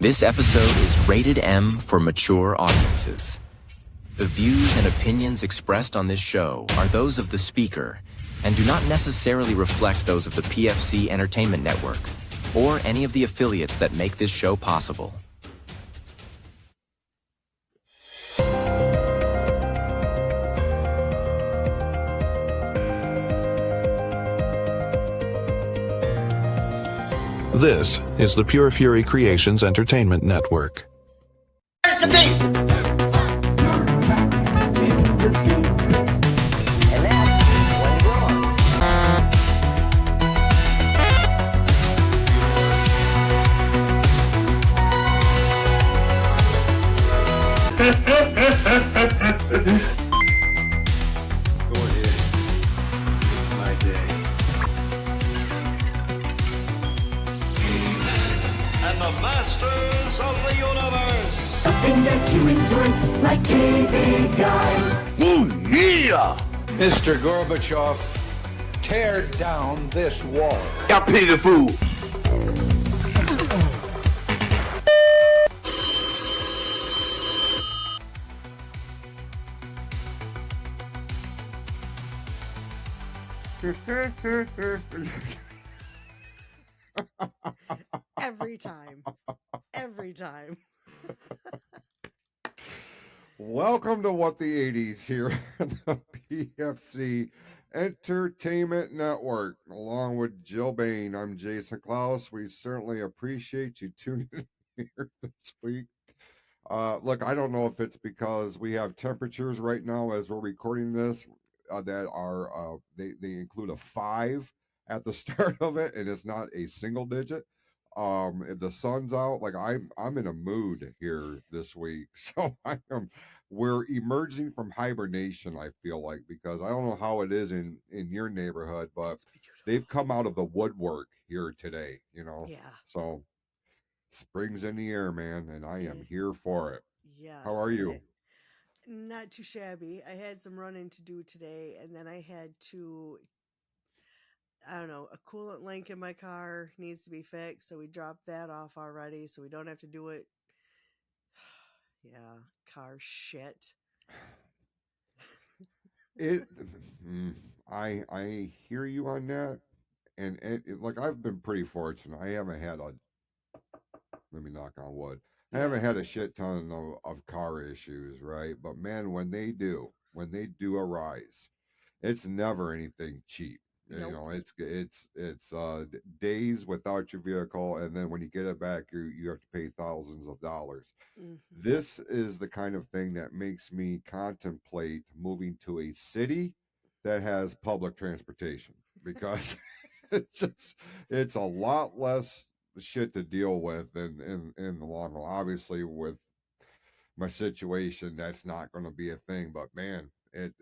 This episode is rated M for mature audiences. The views and opinions expressed on this show are those of the speaker and do not necessarily reflect those of the PFC Entertainment Network or any of the affiliates that make this show possible. This is the Pure Fury Creations Entertainment Network. Here's the thing. Go ahead. It's my day. And the masters of the universe. Something that you enjoy, like TV Guide. Ooh, yeah! Mr. Gorbachev, tear down this wall. I pity the fool. Every time. Every time. Welcome to What the 80s here at the PFC Entertainment Network. Along with Jill Bain, I'm Jason Klaus. We certainly appreciate you tuning in here this week. Look, I don't know if it's because we have temperatures right now as we're recording this that are they include a 5 at the start of it, and it's not a single digit. If the sun's out, like I'm in a mood here this week. So we're emerging from hibernation, I feel like, because I don't know how it is in your neighborhood, but they've come out of the woodwork here today, Yeah. So spring's in the air, man, and I am here for it. Yes. How are you? Not too shabby. I had some running to do today, and then I had to, I don't know, a coolant link in my car needs to be fixed, so we dropped that off already, so we don't have to do it. Yeah, car shit. I hear you on that, and like I've been pretty fortunate. I haven't had let me knock on wood. I haven't had a shit ton of car issues, right? But man, when they do arise, it's never anything cheap. Nope. It's days without your vehicle, and then when you get it back, you have to pay thousands of dollars. Mm-hmm. This is the kind of thing that makes me contemplate moving to a city that has public transportation, because it's a lot less shit to deal with in the long run. Obviously, with my situation, that's not going to be a thing. But man, it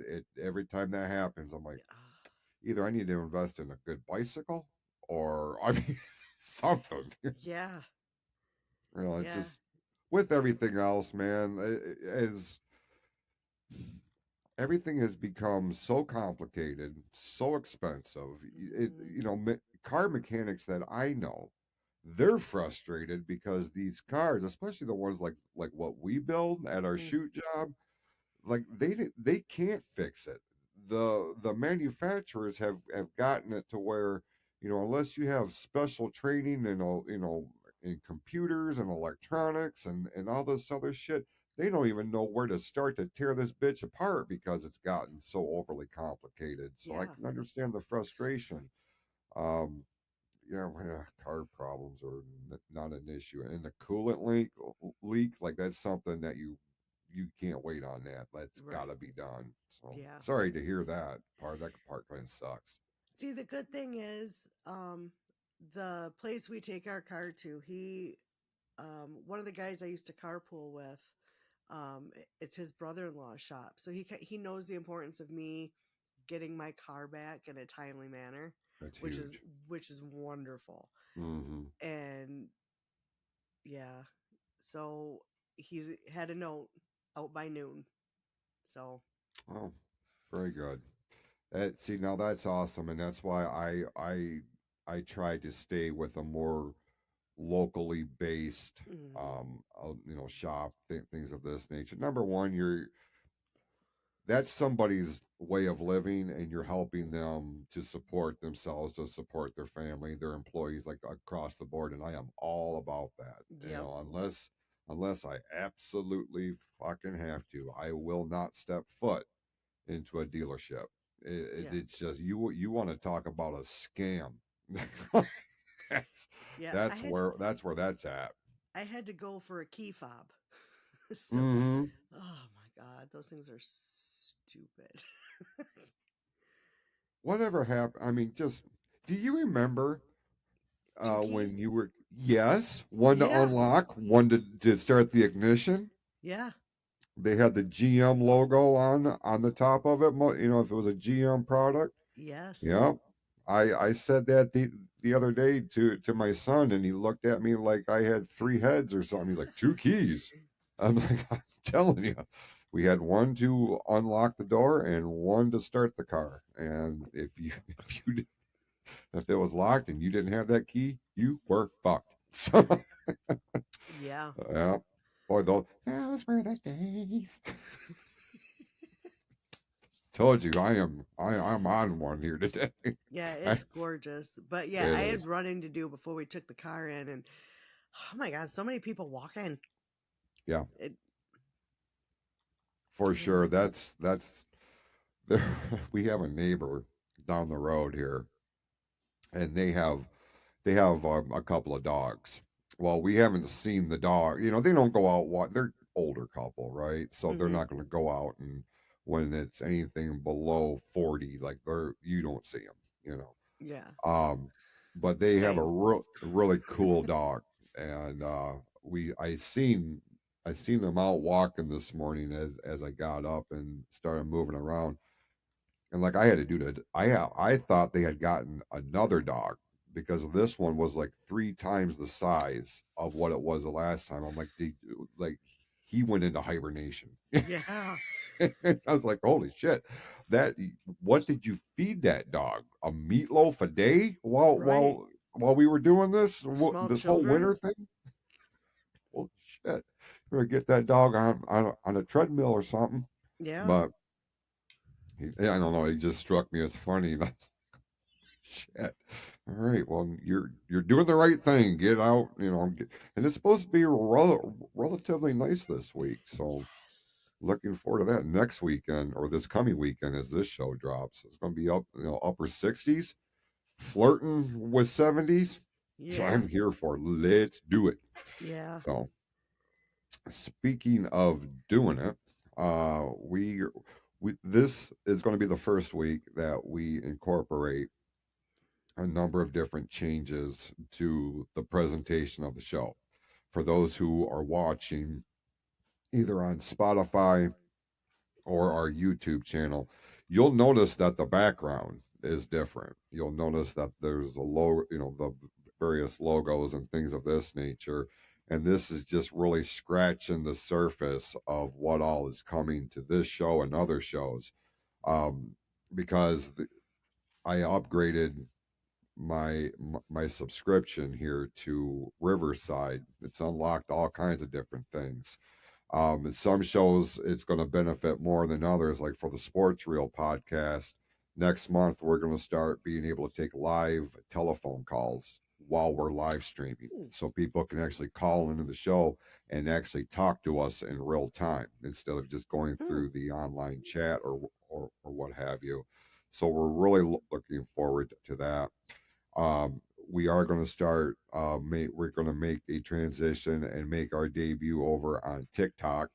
every time that happens, I'm like, either I need to invest in a good bicycle, or I mean something. Yeah. It's just with everything else, man. As everything has become so complicated, so expensive. Car mechanics that I know, they're frustrated because these cars, especially the ones like what we build at our shoot job, like they can't fix it. The manufacturers have gotten it to where, unless you have special training and in computers and electronics and all this other shit, they don't even know where to start to tear this bitch apart because it's gotten so overly complicated. So I can understand the frustration. um Car problems are not an issue, and the coolant leak, like that's something that you can't wait on. That's Right. got to be done. So Yeah. sorry to hear that part. That part kind of sucks. See, the good thing is, the place we take our car to, one of the guys I used to carpool with, it's his brother-in-law's shop. So he knows the importance of me getting my car back in a timely manner, That's which huge. is wonderful. Mm-hmm. And yeah, so he's had a note out by noon. So, Oh, very good. See, now that's awesome, and that's why I try to stay with a more locally based, Mhm. shop, things of this nature. Number one, that's somebody's way of living, and you're helping them to support themselves, to support their family, their employees, like across the board. And I am all about that. Yep. Unless I absolutely fucking have to, I will not step foot into a dealership. Yeah. It's just you want to talk about a scam. that's Yeah. that's where that's at. I had to go for a key fob. So, Hmm. oh my god, those things are stupid. Whatever happened? I mean, just do you remember Two when keys? you were, yes, one to Yeah. unlock, one to start the ignition? Yeah. They had the GM logo on the top of it. If it was a GM product. Yes. Yeah, I said that the other day to my son, and he looked at me like I had three heads or something. He's like, two keys. I'm like, I'm telling you, we had one to unlock the door and one to start the car. And if it was locked and you didn't have that key, you were fucked. So Yeah. yeah, boy, those were the days. Told you, I'm on one here today. Yeah, I, it's gorgeous. But yeah, it I had is. running to do before we took the car in, and oh my god, so many people walking. Yeah, It, for oh sure. my god. That's there. We have a neighbor down the road here, and they have a couple of dogs. Well, we haven't seen the dog. They don't go out. They're older couple, right? So they're Mhm. not going to go out, and when it's anything below 40, like you don't see them. You know. Yeah. Um, but they have a Same. really cool dog, and I seen them out walking this morning as I got up and started moving around, and like I had to do that. I thought they had gotten another dog because this one was like three times the size of what it was the last time. I'm like, like he went into hibernation. Yeah. I was like, holy shit! That what did you feed that dog? A meatloaf a day Right. while we were doing Small this whole children. winter thing? Holy shit! Better get that dog on a treadmill or something. Yeah. But I don't know. He just struck me as funny. Shit. All right. Well, you're doing the right thing. Get out. And it's supposed to be relatively nice this week. So Yes. looking forward to that next weekend or this coming weekend as this show drops. It's going to be up, upper 60s, flirting with 70s. So Yeah. I'm here for it. Let's do it. Yeah. So speaking of doing it, we this is going to be the first week that we incorporate a number of different changes to the presentation of the show. For those who are watching either on Spotify or our YouTube channel, you'll notice that the background is different. You'll notice that there's a logo, the various logos and things of this nature. And this is just really scratching the surface of what all is coming to this show and other shows. Um, because I upgraded my subscription here to Riverside. It's unlocked all kinds of different things. Some shows it's going to benefit more than others. Like for the Sports Reel podcast, next month we're going to start being able to take live telephone calls while we're live streaming, Ooh. so people can actually call into the show and actually talk to us in real time instead of just going Hmm. through the online chat or what have you. So we're really looking forward to that. We are going to start. We're going to make a transition and make our debut over on TikTok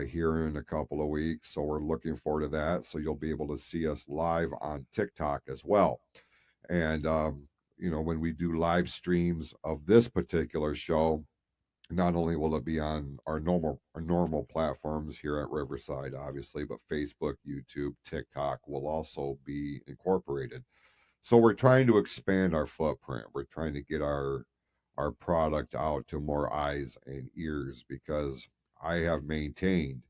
here in a couple of weeks. So we're looking forward to that. So you'll be able to see us live on TikTok as well. And when we do live streams of this particular show, not only will it be on our normal platforms here at Riverside, obviously, but Facebook, YouTube, TikTok will also be incorporated. So we're trying to expand our footprint. We're trying to get our product out to more eyes and ears because I have maintained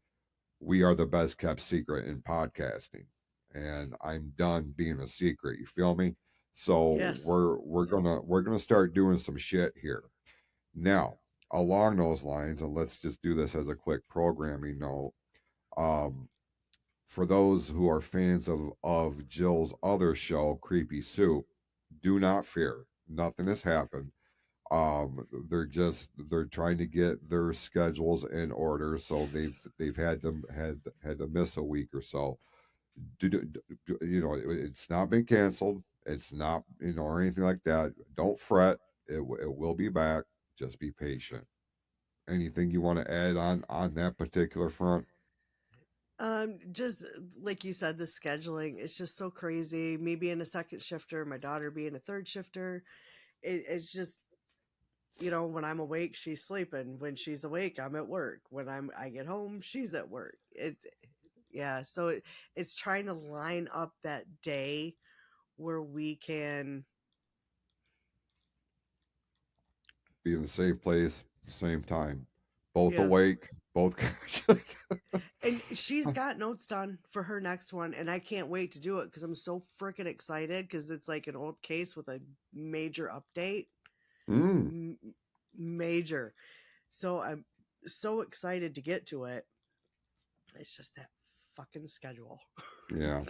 we are the best kept secret in podcasting. And I'm done being a secret. You feel me? So Yes. we're gonna start doing some shit here. Now, along those lines, and let's just do this as a quick programming note. Um, for those who are fans of Jill's other show, Creepy Soup, do not fear. Nothing has happened. They're trying to get their schedules in order, so they've had to miss a week or so. It's not been canceled. It's not, or anything like that. Don't fret. It will be back. Just be patient. Anything you want to add on that particular front? Just like you said, the scheduling, it's just so crazy. Me being a second shifter, my daughter being a third shifter. It's just, when I'm awake, she's sleeping. When she's awake, I'm at work. When I get home, she's at work. Yeah. So it's trying to line up that day where we can. Be in the same place, same time, both Yeah. awake, both. And she's got notes done for her next one, and I can't wait to do it because I'm so freaking excited because it's like an old case with a major update. Mm, M- Major. So I'm so excited to get to it. It's just that fucking schedule. yeah.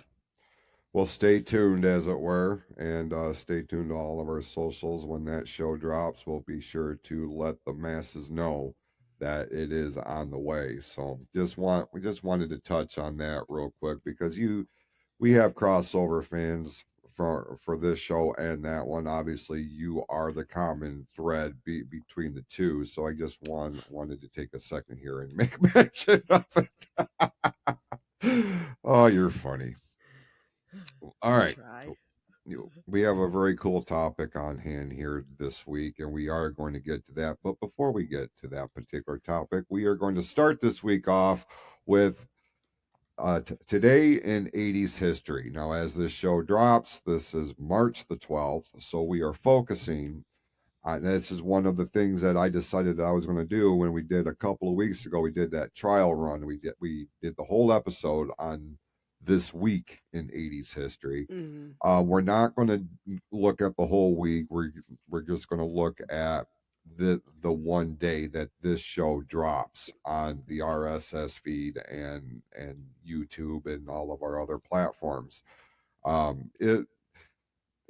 Well, stay tuned, as it were, and stay tuned to all of our socials. When that show drops, we'll be sure to let the masses know that it is on the way. So, we just wanted to touch on that real quick because we have crossover fans for this show and that one. Obviously, you are the common thread between the two. So, I just wanted to take a second here and make mention of it. Oh, you're funny. All I right. try. We have a very cool topic on hand here this week, and we are going to get to that. But before we get to that particular topic, we are going to start this week off with today in 80s history. Now, as this show drops, this is March the 12th, so we are focusing. This is one of the things that I decided that I was going to do when we did a couple of weeks ago. We did that trial run. We did the whole episode on this week in 80s history. Hmm. We're not going to look at the whole week. We're just going to look at the one day that this show drops on the RSS feed and YouTube and all of our other platforms.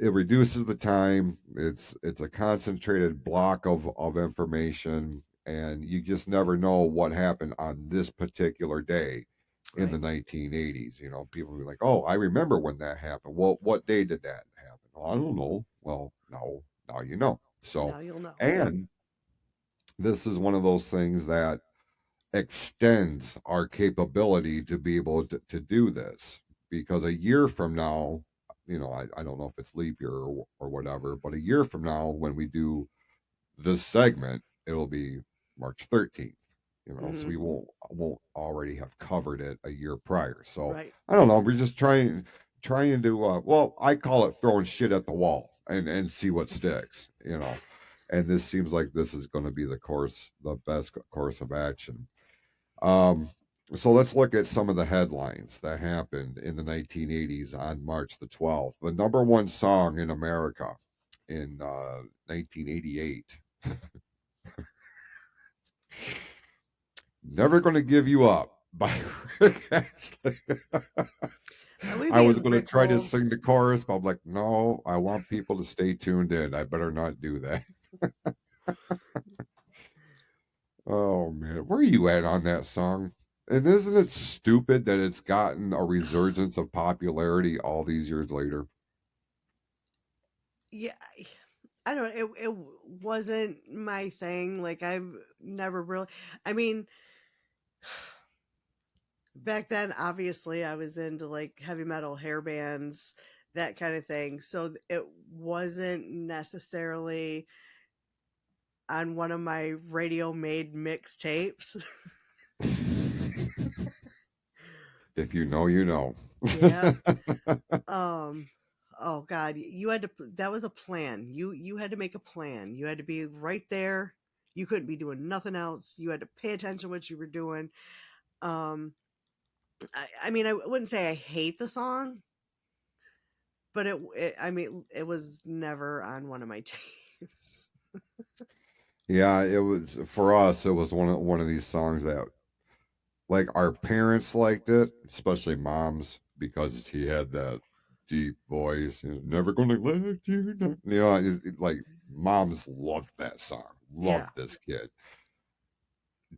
It reduces the time. It's a concentrated block of information, and you just never know what happened on this particular day in the Right. 1980s. People be like, "Oh, I remember when that happened." Well, what day did that happen? Well, I don't know. Well, now you know. So, Now you'll know. and this is one of those things that extends our capability to be able to do this, because a year from now, I don't know if it's leap year or whatever, but a year from now when we do this segment, it'll be March 13th, so Hmm. we won't already have covered it a year prior. So Right. I don't know, we're just trying to well, I call it throwing shit at the wall and see what sticks. And this seems like this is going to be the best course of action. um, so let's look at some of the headlines that happened in the 1980s on March the 12th. The number one song in America in 1988, Never Gonna Give You Up by Rick Astley. Are we I was being going to try to Rickrolled? sing the chorus, but I'm like, no, I want people to stay tuned in. I better not do that. Oh man, where are you at on that song? And isn't it stupid that it's gotten a resurgence of popularity all these years later? Yeah. I don't know. It wasn't my thing. Like, I've never really. I mean, back then, obviously, I was into like heavy metal hair bands, that kind of thing. So it wasn't necessarily on one of my radio made mixtapes. If you know, you know. Yeah. Um. Oh God, you had to. That was a plan. You had to make a plan. You had to be right there. You couldn't be doing nothing else. You had to pay attention to what you were doing. Um. I mean, I wouldn't say I hate the song, but I mean, it was never on one of my tapes. Yeah, it was for us. It was one of these songs that, like, our parents liked it, especially moms, because he had that deep voice. Never gonna let you know. Like moms loved that song, Yeah. loved this kid.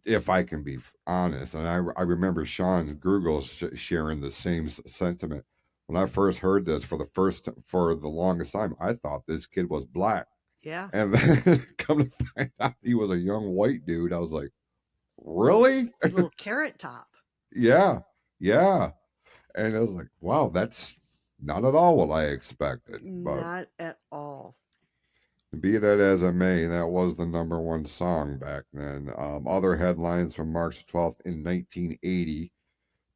If I can be honest, and I remember Sean Grugel sharing the same sentiment. When I first heard this for the longest time, I thought this kid was black, Yeah. and then come to find out he was a young white dude. I was like, Little really? little carrot top. Yeah, yeah. And I was like, wow, that's not at all what I expected. But Not at all. be that as it may, that was the number one song back then. Other headlines from March 12th in 1980.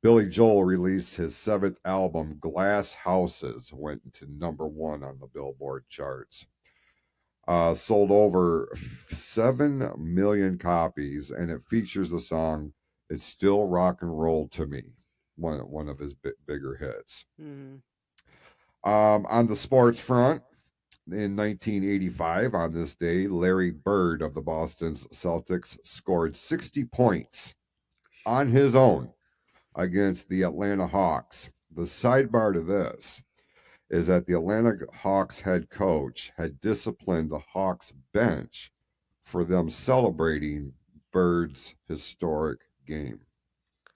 Billy Joel released his seventh album, Glass Houses, went to number one on the Billboard charts. Sold over 7 million copies, and it features the song It's Still Rock and Roll to Me, one of his bigger hits. Mm. On the sports front, in 1985, on this day, Larry Bird of the Boston Celtics scored 60 points on his own against the Atlanta Hawks. The sidebar to this is that the Atlanta Hawks head coach had disciplined the Hawks bench for them celebrating Bird's historic game.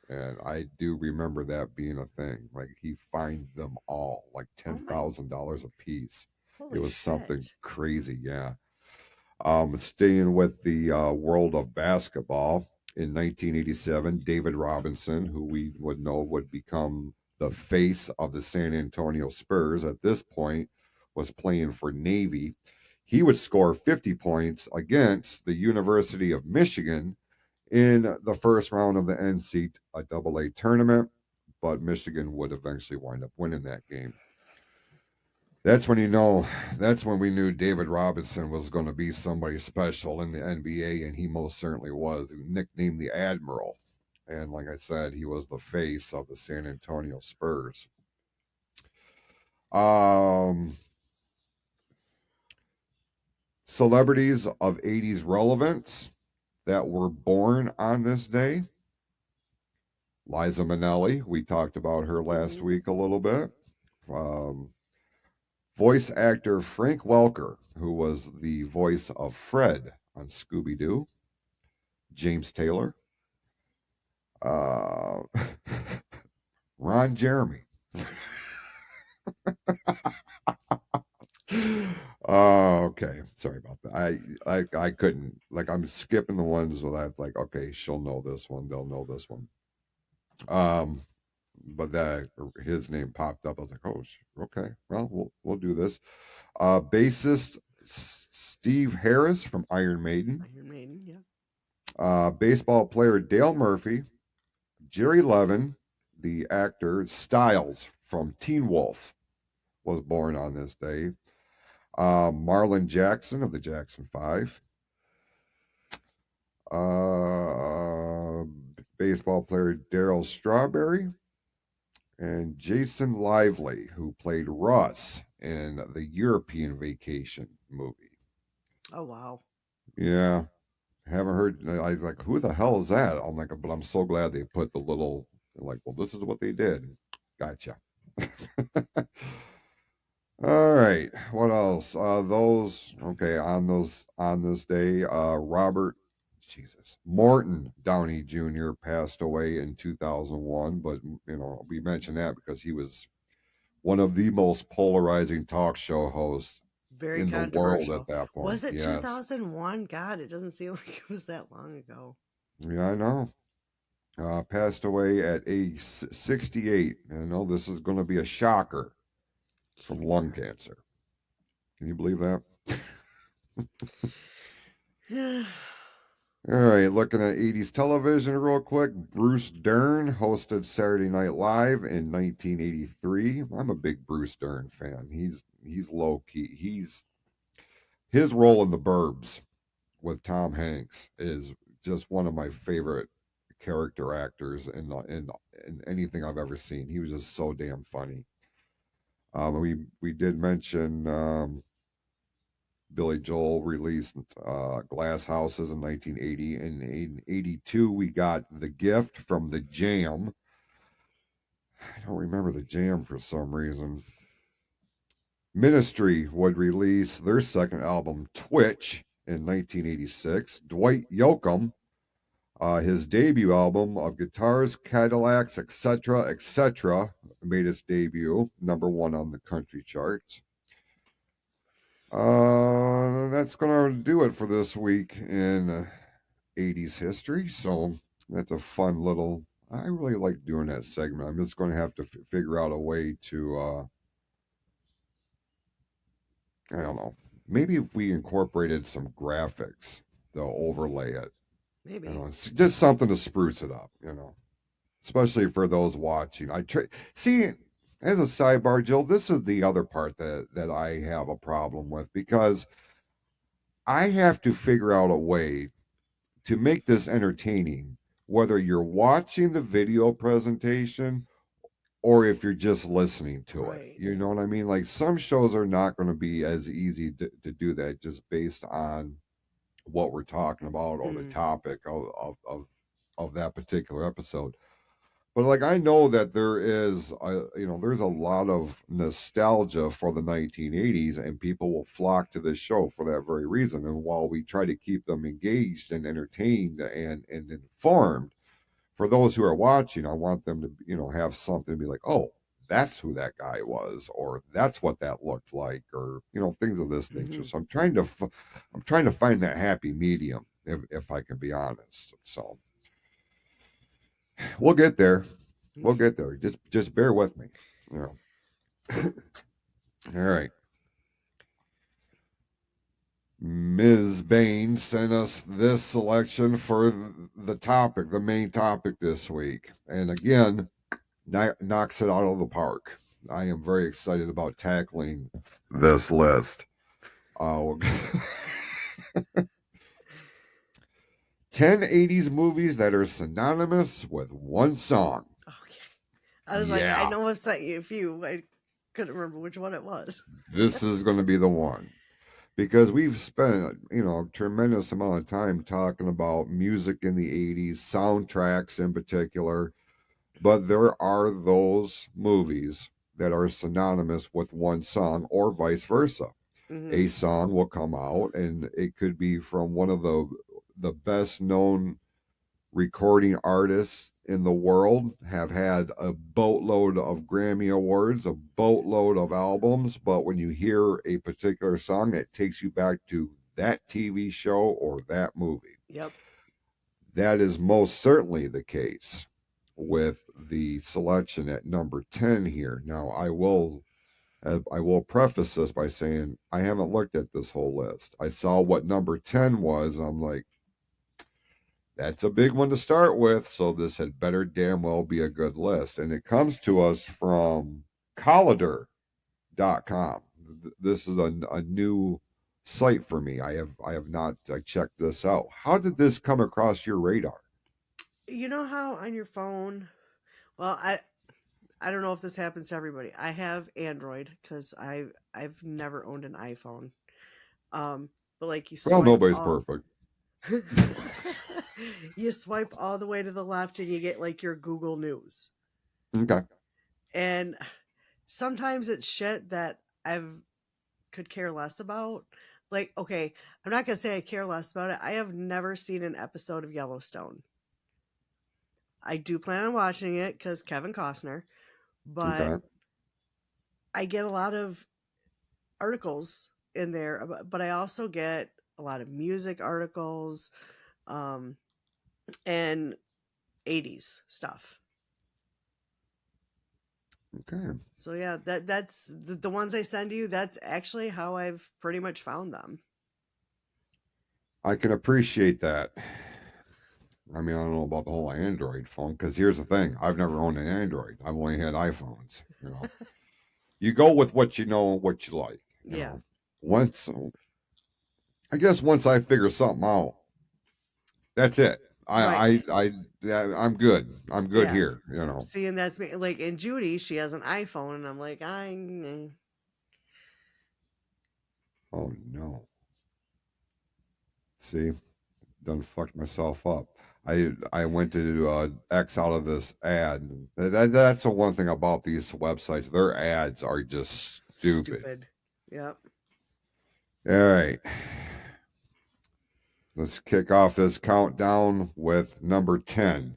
And I do remember that being a thing. Like he fined them all like Oh my! $10,000 a piece. It Holy was something shit! crazy, yeah. Staying with the world of basketball, in 1987, David Robinson, who we would know would become the face of the San Antonio Spurs at this point, was playing for Navy. He would score 50 points against the University of Michigan in the first round of the NCAA tournament, but Michigan would eventually wind up winning that game. That's when that's when we knew David Robinson was going to be somebody special in the NBA, and he most certainly was. Nicknamed the Admiral. And like I said, he was the face of the San Antonio Spurs. Um, Celebrities of 80s relevance that were born on this day. Liza Minnelli, we talked about her last week a little bit. Um, Voice actor Frank Welker, who was the voice of Fred on Scooby Doo. James Taylor. Uh, Ron Jeremy. Okay. Sorry about that. I couldn't, like, I'm skipping the ones that I've like, okay, she'll know this one, they'll know this one. But that his name popped up. I was like, oh, okay, well, we'll do this. Bassist Steve Harris from Iron Maiden. Iron Maiden, yeah. Baseball player Dale Murphy. Jerry Levin, the actor Styles from Teen Wolf, was born on this day. Marlon Jackson of the Jackson 5. Uh, Baseball player Daryl Strawberry. And Jason Lively, who played Russ in the European Vacation movie. Oh wow. Yeah, haven't heard. I was like, who the hell is that? I'm like, but I'm so glad they put the little, like, well, this is what they did. Gotcha. All right. What else? Those okay on this day. Robert, Jesus, Morton Downey Jr. passed away in 2001. But we mentioned that because he was one of the most polarizing talk show hosts Very in the world at controversial. that point. Was it Yes. 2001? God, it doesn't seem like it was that long ago. Yeah, I know. Passed away at age 68. I know this is going to be a shocker from lung cancer. Can you believe that? Yeah. All right, looking at 80s television real quick. Bruce Dern hosted Saturday Night Live in 1983. I'm a big Bruce Dern fan. He's low key. His role in The Burbs with Tom Hanks is just one of my favorite character actors in anything I've ever seen. He was just so damn funny. We did mention Billy Joel released Glass Houses in 1980. And in 82, we got The Gift from The Jam. I don't remember The Jam for some reason. Ministry would release their second album, Twitch, in 1986. Dwight Yoakam, his debut album of Guitars, Cadillacs, etc., etc., made its debut, #1 on the country charts. That's going to do it for this week in 80s history. So that's a fun little. I really like doing that segment. I'm just going to have to figure out a way to. I don't know. Maybe if we incorporated some graphics to overlay it, Maybe. it's just something to spruce it up, especially for those watching. See, as a sidebar, Jill, this is the other part that I have a problem with, because I have to figure out a way to make this entertaining, whether you're watching the video presentation or if you're just listening to it. Right. You know what I mean? Like, some shows are not going to be as easy to do that just based on what we're talking about or the topic of that particular episode. But like, I know that there's a lot of nostalgia for the 1980s, and people will flock to this show for that very reason. And while we try to keep them engaged and entertained and informed, for those who are watching, I want them to have something to be like, oh, that's who that guy was, or that's what that looked like, or things of this nature. So I'm trying to find that happy medium, if I can be honest. So we'll get there. We'll get there. Just bear with me. All right. Ms. Bain sent us this selection for the main topic this week. And again, knocks it out of the park. I am very excited about tackling this list. 10 80s movies that are synonymous with one song. Okay. I was like, I know I've sent you a few. I couldn't remember which one it was. This is going to be the one. Because we've spent, a tremendous amount of time talking about music in the 80s, soundtracks in particular. But there are those movies that are synonymous with one song, or vice versa. A song will come out, and it could be from one of the best known recording artists in the world, have had a boatload of Grammy Awards, a boatload of albums, but when you hear a particular song, it takes you back to that TV show or that movie. Yep. That is most certainly the case with the selection at number 10 here. Now, I will preface this by saying I haven't looked at this whole list. I saw what number 10 was. I'm like, that's a big one to start with, so this had better damn well be a good list. And it comes to us from Collider.com. This is a new site for me. I have not checked this out. How did this come across your radar? You know how on your phone, well, I don't know if this happens to everybody. I have Android because I've never owned an iPhone. But like you swipe Nobody's perfect. You swipe all the way to the left and you get like your Google News. Okay. And sometimes it's shit that I could care less about. Like, okay, I'm not going to say I care less about it. I have never seen an episode of Yellowstone. I do plan on watching it because Kevin Costner, but I get a lot of articles in there, but I also get a lot of music articles, and 80s stuff. Okay. So yeah, that's the ones I send you. That's actually how I've pretty much found them. I can appreciate that. I mean, I don't know about the whole Android phone, because here's the thing. I've never owned an Android. I've only had iPhones. You go with what you know, what you like. Yeah. I guess once I figure something out, that's it. I'm good. I'm good here. See, and that's me. Like, and Judy, she has an iPhone, and I'm like, Oh no. See, done fucked myself up. I went to X out of this ad. That's the one thing about these websites. Their ads are just stupid. Stupid. Yep. All right. Let's kick off this countdown with number 10.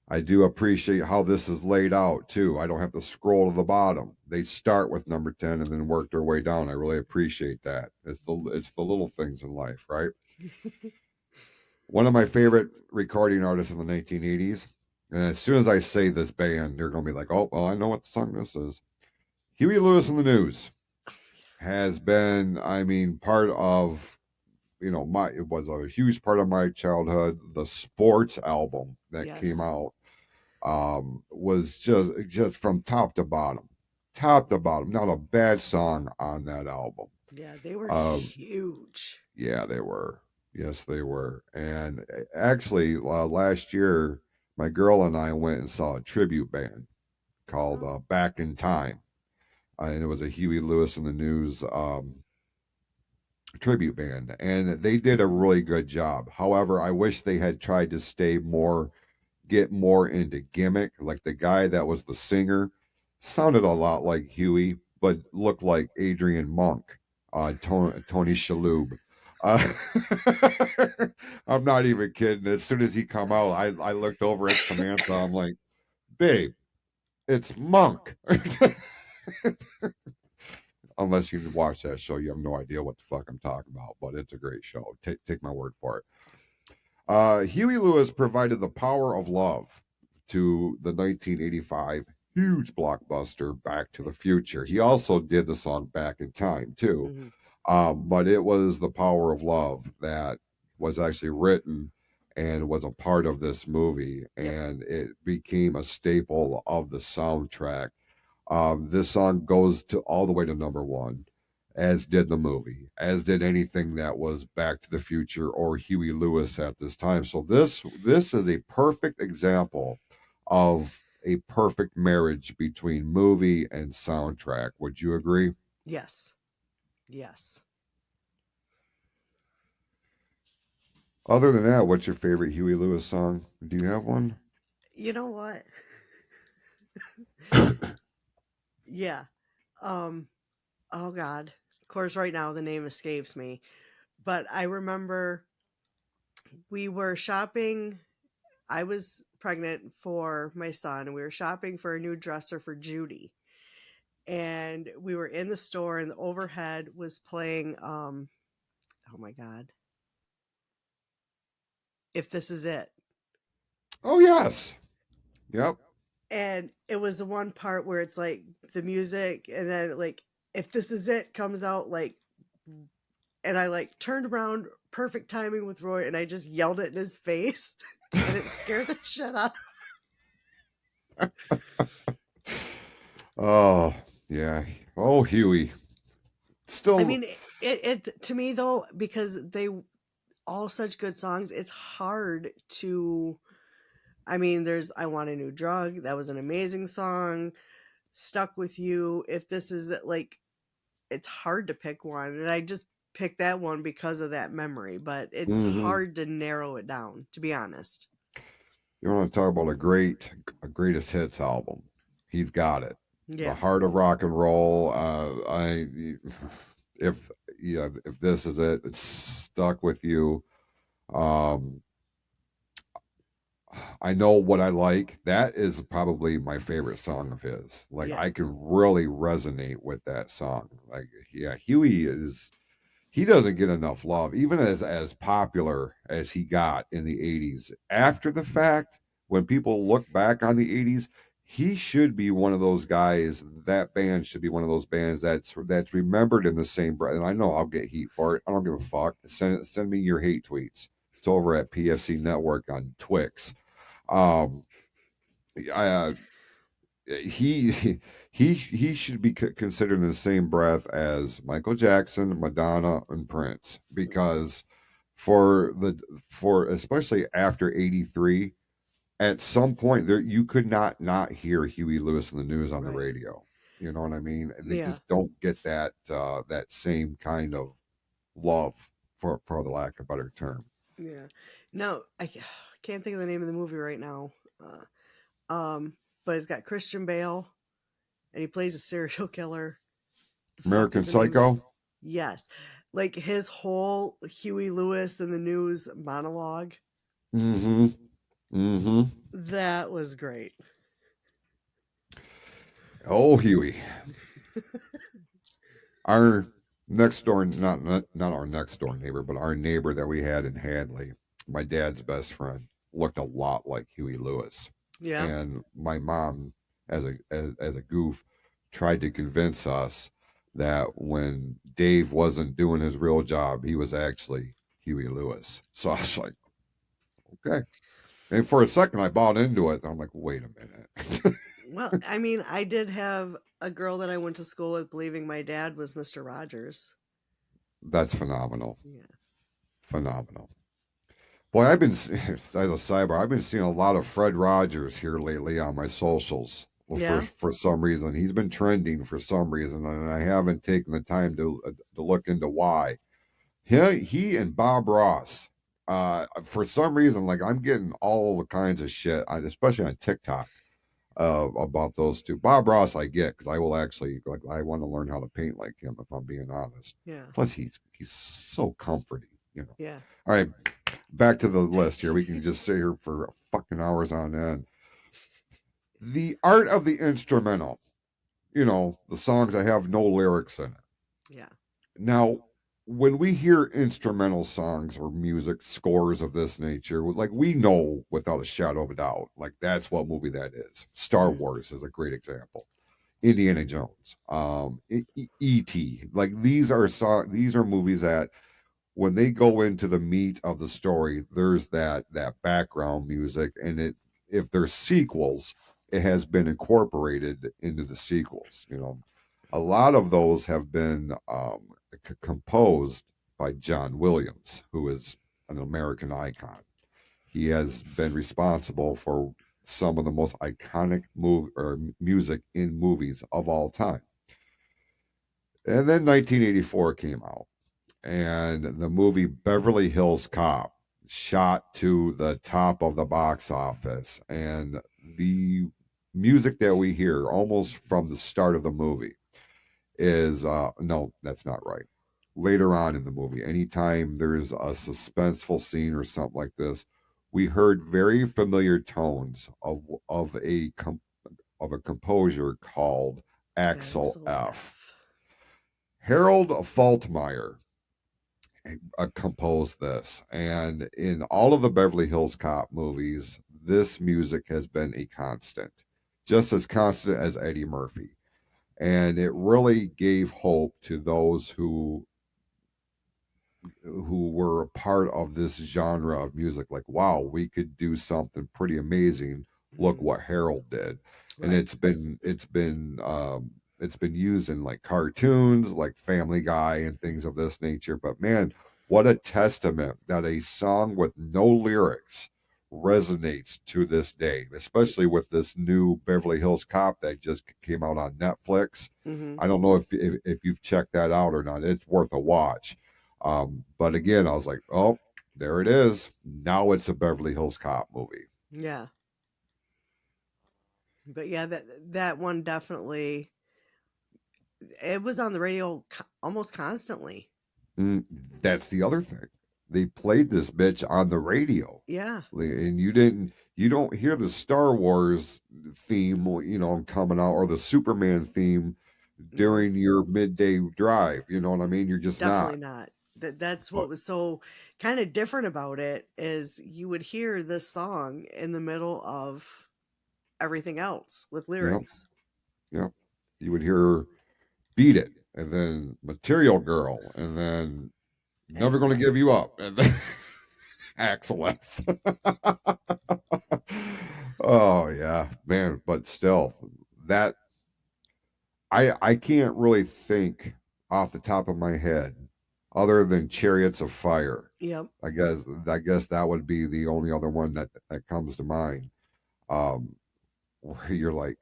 I do appreciate how this is laid out too. I don't have to scroll to the bottom. They start with number 10 and then work their way down. I really appreciate that. It's the little things in life, right? One of my favorite recording artists in the 1980s. And as soon as I say this band, they're going to be like, "Oh, well, I know what song this is." Huey Lewis and the News has been, I mean, part of, it was a huge part of my childhood. The sports album that came Yes. out was just from top to bottom. Not a bad song on that album. Yeah, they were Um, huge. yeah, they were. Yes, they were. And actually, last year, my girl and I went and saw a tribute band called Oh, Back in Time, and it was a Huey Lewis and the News tribute band, and they did a really good job. However, I wish they had tried to get more into gimmick. Like the guy that was the singer sounded a lot like Huey, but looked like Adrian Monk, Tony Shalhoub. Uh, I'm not even kidding. As soon as he come out, I looked over at Samantha. I'm like, babe, it's Monk. Unless you watch that show, you have no idea what the fuck I'm talking about. But it's a great show. Take my word for it. Huey Lewis provided the power of love to the 1985 huge blockbuster Back to the Future. He also did the song Back in Time, too. hmm But it was the power of love that was actually written and was a part of this movie, Yep. and it became a staple of the soundtrack. This song goes to all the way to number one, as did the movie, as did anything that was Back to the Future or Huey Lewis at this time. So this is a perfect example of a perfect marriage between movie and soundtrack. Would you agree? Yes. Yes. Other than that, what's your favorite Huey Lewis song? Do you have one? You know what? Yeah. Um, oh God. Of course, right now the name escapes me. But I remember we were shopping. I was pregnant for my son. We were shopping for a new dresser for Judy. And we were in the store and the overhead was playing oh my God. If This Is It. Oh yes. Yep. And it was the one part where it's like the music and then like If This Is It comes out like, and I like turned around, perfect timing with Roy, and I just yelled it in his face and it scared the shit out Oh yeah. Oh Huey. I Still mean, it to me though, because they all such good songs, it's hard to. I mean, there's "I Want a New Drug." That was an amazing song. "Stuck with You." If this is like, it's hard to pick one, and I just picked that one because of that memory. But it's hmm hard to narrow it down, to be honest. you want to talk about a greatest hits album. He's got it. The Yeah, heart of rock and roll. If yeah, if this is it, it's stuck with you. Um, I know what I like. That is probably my favorite song of his. Like yeah, I can really resonate with that song. Like yeah, Huey is he doesn't get enough love, even as popular as he got in the 80s. After the fact, when people look back on the 80s, he should be one of those guys. That band should be one of those bands that's remembered in the same breath. And I know I'll get heat for it. I don't give a fuck. Send me your hate tweets. It's over at PFC Network on Twix. Um, I, he should be considered in the same breath as Michael Jackson, Madonna, and Prince because for the for especially after 83 at some point there you could not hear Huey Lewis and the News on the right. radio. You know what I mean? They Yeah, just don't get that that same kind of love for the lack of a better term. Yeah. No, can't think of the name of the movie right now. But it's got Christian Bale, and he plays a serial killer. The fuck American is the name of it? Psycho. Yes, like his whole Huey Lewis in the news monologue. Mm-hmm. Mm-hmm. That was great. Oh, Huey. Our next door, not our next door neighbor, but our neighbor that we had in Hadley, my dad's best friend, looked a lot like Huey Lewis. Yeah. And my mom, as a goof, tried to convince us that when Dave wasn't doing his real job, he was actually Huey Lewis. So I was like, okay. And for a second, I bought into it. I'm like, wait a minute. Well, I mean, I did have a girl that I went to school with believing my dad was Mr. Rogers. That's phenomenal. Yeah. Phenomenal. Boy, I've been, as a cyber, I've been seeing a lot of Fred Rogers here lately on my socials. Well, Yeah. for some reason, he's been trending for some reason, and I haven't taken the time to look into why. He and Bob Ross, for some reason, like I'm getting all the kinds of shit, especially on TikTok, about those two. Bob Ross, I get because I will actually like I want to learn how to paint like him if I'm being honest. Yeah. Plus, he's so comforting, you know. Yeah. All right, back to the list here. We can just sit here for fucking hours on end. The art of the instrumental, you know, the songs that have no lyrics in it. Yeah. Now, when we hear instrumental songs or music scores of this nature, like we know without a shadow of a doubt, like that's what movie that is. Star Mhm. Wars is a great example. Indiana Jones, E.T. Like these are movies that when they go into the meat of the story, there's that background music, and it if there's sequels, it has been incorporated into the sequels. You know, a lot of those have been composed by John Williams, who is an American icon. He has been responsible for some of the most iconic music in movies of all time. And then 1984 came out and the movie Beverly Hills Cop shot to the top of the box office. And the music that we hear almost from the start of the movie is no, that's not right. Later on in the movie, anytime there's a suspenseful scene or something like this, we heard very familiar tones of a composer called Axel Axel F. F. Harold Faltermeyer composed this. And in all of the Beverly Hills Cop movies, this music has been a constant, just as constant as Eddie Murphy. And it really gave hope to those who were a part of this genre of music. Like, wow, we could do something pretty amazing. Look Mhm. what Harold did. And Right. it's been used in like cartoons like Family Guy and things of this nature. But man, what a testament that a song with no lyrics resonates to this day, especially with this new Beverly Hills Cop that just came out on Netflix. Mm-hmm. I don't know if you've checked that out or not. It's worth a watch. But again, I was like, oh, there it is. Now it's a Beverly Hills Cop movie. Yeah. But yeah, that one definitely, it was on the radio almost constantly. Mm, that's the other thing. They played this bitch on the radio, Yeah. and you don't hear the Star Wars theme, you know, coming out or the Superman theme No, during your midday drive. You know what I mean? You're just definitely not. not. That's what But was so kind of different about it is you would hear this song in the middle of everything else with you know, lyrics. you would hear "Beat It" and then "Material Girl" and then "Never Axel Gonna F. Give You Up" and then Axel F. Oh yeah, man. But still, that I can't really think off the top of my head other than Chariots of Fire. Yep. I guess that would be the only other one that comes to mind. Um, where you're like,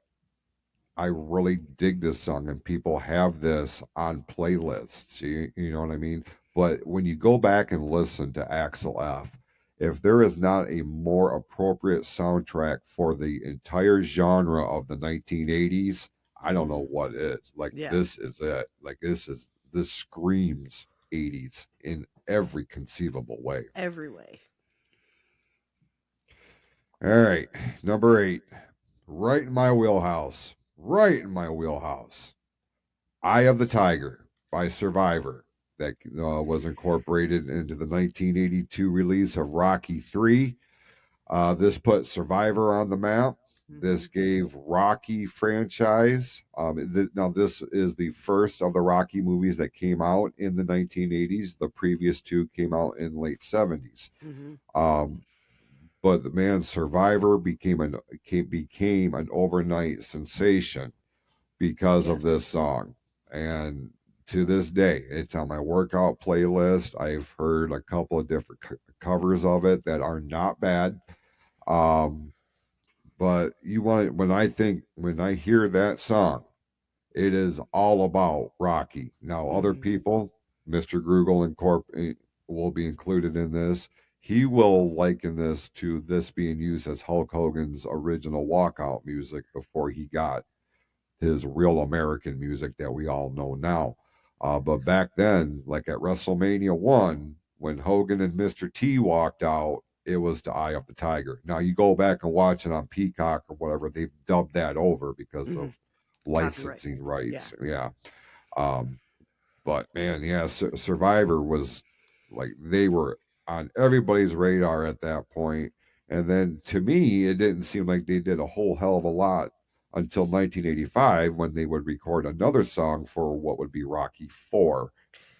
I really dig this song, and people have this on playlists. You know what I mean? But when you go back and listen to Axel F, if there is not a more appropriate soundtrack for the entire genre of the 1980s, I don't know what is. Like Yeah. this is it. Like this screams 80s in every conceivable way. Every way. All right, number 8. Right in my wheelhouse. Right in my wheelhouse. Eye of the Tiger by Survivor. That was incorporated into the 1982 release of Rocky 3. This put Survivor on the map. This gave Rocky franchise. Now, this is the first of the Rocky movies that came out in the 1980s. The previous two came out in late 70s. Um, but the man Survivor became an overnight sensation because of this song. And to this day, it's on my workout playlist. I've heard a couple of different covers of it that are not bad. But when I hear that song, it is all about Rocky. Now, other people, Mr. Grugel will be included in this. He will liken this to this being used as Hulk Hogan's original walkout music before he got his real American music that we all know now. But back then, like at WrestleMania 1, when Hogan and Mr. T walked out, it was to Eye of the Tiger. Now, you go back and watch it on Peacock or whatever, they've dubbed that over because of licensing rights. Yeah. But man, yeah, Survivor was like they were on everybody's radar at that point. And then to me, it didn't seem like they did a whole hell of a lot until 1985 when they would record another song for what would be Rocky 4,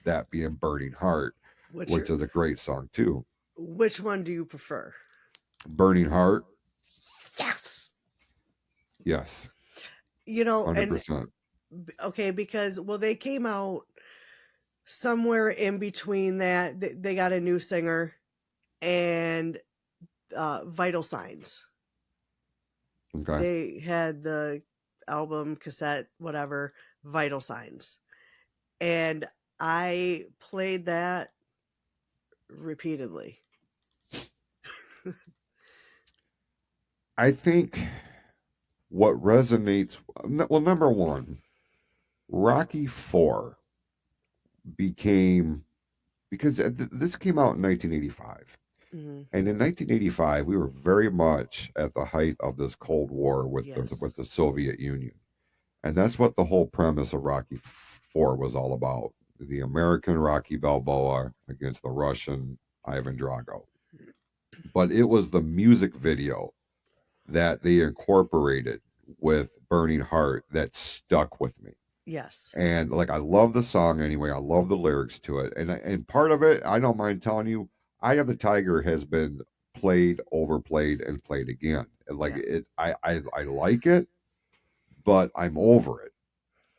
that being Burning Heart, which is a great song too. Which one do you prefer? Burning Heart. Yes. Yes. 100%. And okay, because they came out somewhere in between that. They got a new singer and Vital Signs. Okay. They had the album, cassette, whatever, Vital Signs. And I played that repeatedly. I think what resonates, well, number one, Rocky 4 became, because this came out in 1985. And in 1985, we were very much at the height of this Cold War with the Soviet Union. And that's what the whole premise of Rocky 4 was all about. The American Rocky Balboa against the Russian Ivan Drago. But it was the music video that they incorporated with Burning Heart that stuck with me. Yes. And like I love the song anyway. I love the lyrics to it. And part of it, I don't mind telling you, Eye of the Tiger has been played, overplayed, and played again. Like I like it, but I'm over it.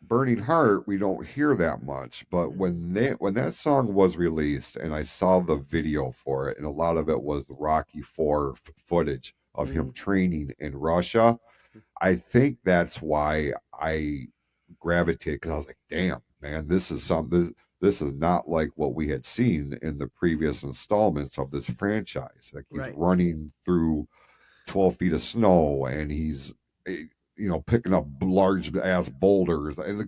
Burning Heart, we don't hear that much, but when that song was released and I saw the video for it, and a lot of it was the Rocky 4 footage of him training in Russia, I think that's why I gravitated, because I was like, damn, man, this is something. This is not like what we had seen in the previous installments of this franchise. Like he's running through 12 feet of snow and he's picking up large ass boulders, and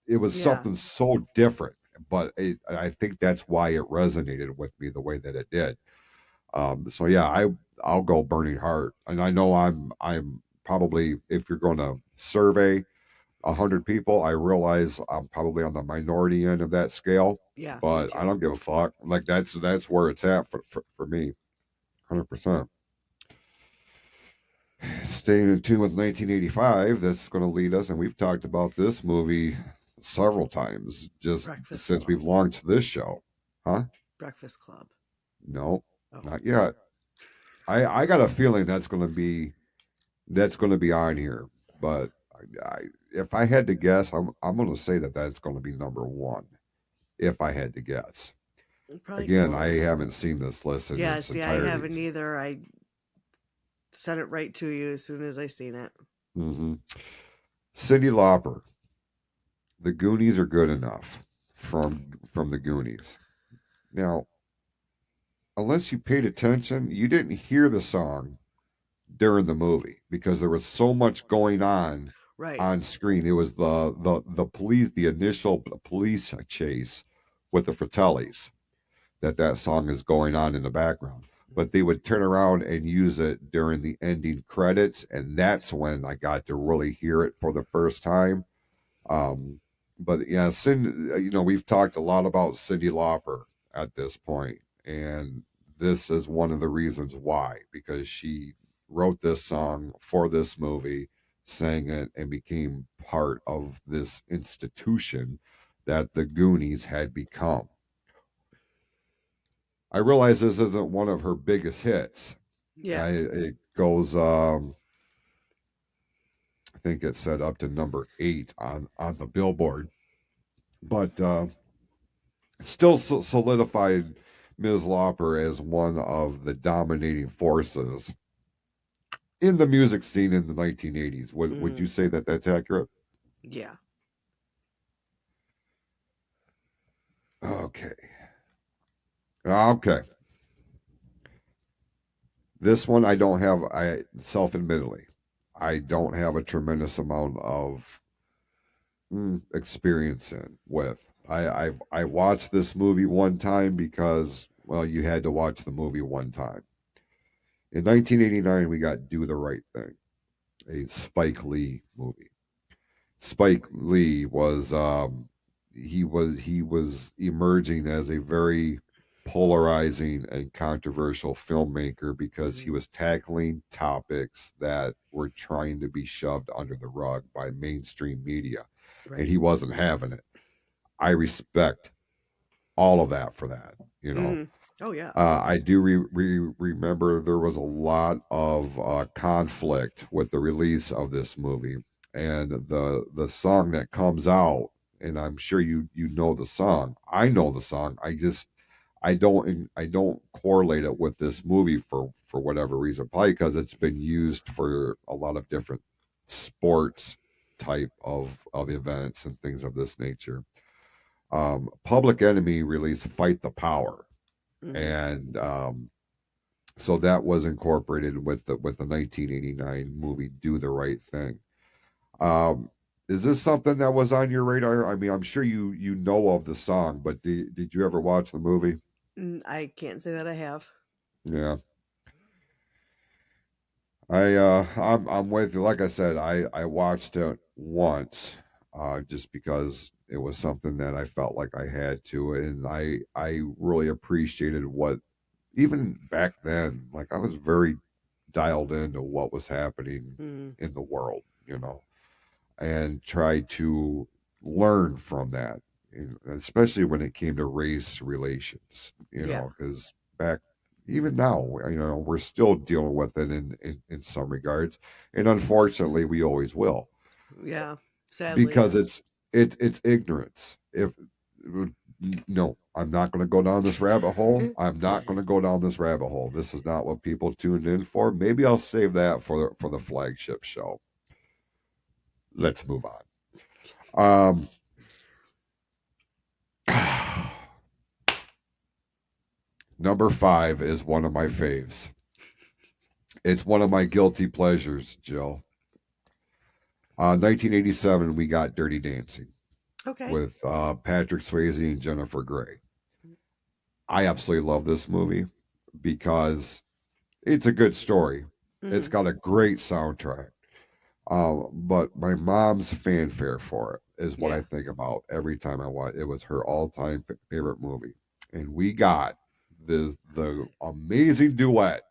it was something so different. But I think that's why it resonated with me the way that it did. So yeah, I'll go Burning Heart, and I know I'm probably, if you're going to survey 100 people, I realize I'm probably on the minority end of that scale. Yeah, but I don't give a fuck. Like that's where it's at for me, 100%. Staying in tune with 1985, that's going to lead us, and we've talked about this movie several times just Breakfast since Club. we've launched this show. Huh? Breakfast Club. No, not yet. I got a feeling that's going to be on here, but if I had to guess, I'm going to say that's going to be number 1. If I had to guess. Probably Again, close. I haven't seen this list in its entirety. I haven't either. I sent it right to you as soon as I seen it. Cyndi Lauper, The Goonies Are Good Enough, from the Goonies. Now, unless you paid attention, you didn't hear the song during the movie because there was so much going Right. on screen. It was the police, the initial police chase with the Fratellis, that song is going on in the background. But they would turn around and use it during the ending credits, and that's when I got to really hear it for the first time. Um, but yeah, we've talked a lot about Cyndi Lauper at this point, and this is one of the reasons why, because she wrote this song for this movie, sang it, and became part of this institution that the Goonies had become. I realize this isn't one of her biggest hits. Yeah. It goes, I think it said up to number 8 on the Billboard, but still solidified Ms. Lauper as one of the dominating forces in the music scene in the 1980s. Would you say that that's accurate? Yeah. Okay. Okay. This one I don't have, I self-admittedly, I don't have a tremendous amount of experience in with. I watched this movie one time because, well, you had to watch the movie one time. In 1989, we got Do the Right Thing, a Spike Lee movie. Spike Lee was he was emerging as a very polarizing and controversial filmmaker because he was tackling topics that were trying to be shoved under the rug by mainstream media, and Right. he wasn't having it. I respect all of that for that, you know. Oh yeah. I do remember there was a lot of conflict with the release of this movie, and the song that comes out, and I'm sure you know the song. I know the song. I don't correlate it with this movie for whatever reason. Probably because it's been used for a lot of different sports type of events and things of this nature. Public Enemy released "Fight the Power," and so that was incorporated with the 1989 movie "Do the Right Thing." Um, is this something that was on your radar? I mean, I'm sure you know of the song, but did you ever watch the movie? I can't say that I have. Yeah, I'm with you. Like I said, I watched it once, just because it was something that I felt like I had to, and I really appreciated what, even back then, like I was very dialed into what was happening Mm, in the world, and tried to learn from that, especially when it came to race relations, yeah. because back, even now, we're still dealing with it in some regards, and unfortunately, we always will, Yeah. Sadly, because yeah. it's ignorance. If no, I'm not going to go down this rabbit hole. I'm not going to go down this rabbit hole. This is not what people tuned in for. Maybe I'll save that for the flagship show. Let's move on. Number 5 is one of my faves. It's one of my guilty pleasures, Jill. 1987, we got Dirty Dancing Okay. with Patrick Swayze and Jennifer Grey. I absolutely love this movie because it's a good story. It's Mm-hmm. got a great soundtrack. But my mom's fanfare for it is what Yeah. I think about every time I watch. It was her all-time favorite movie, and we got the amazing duet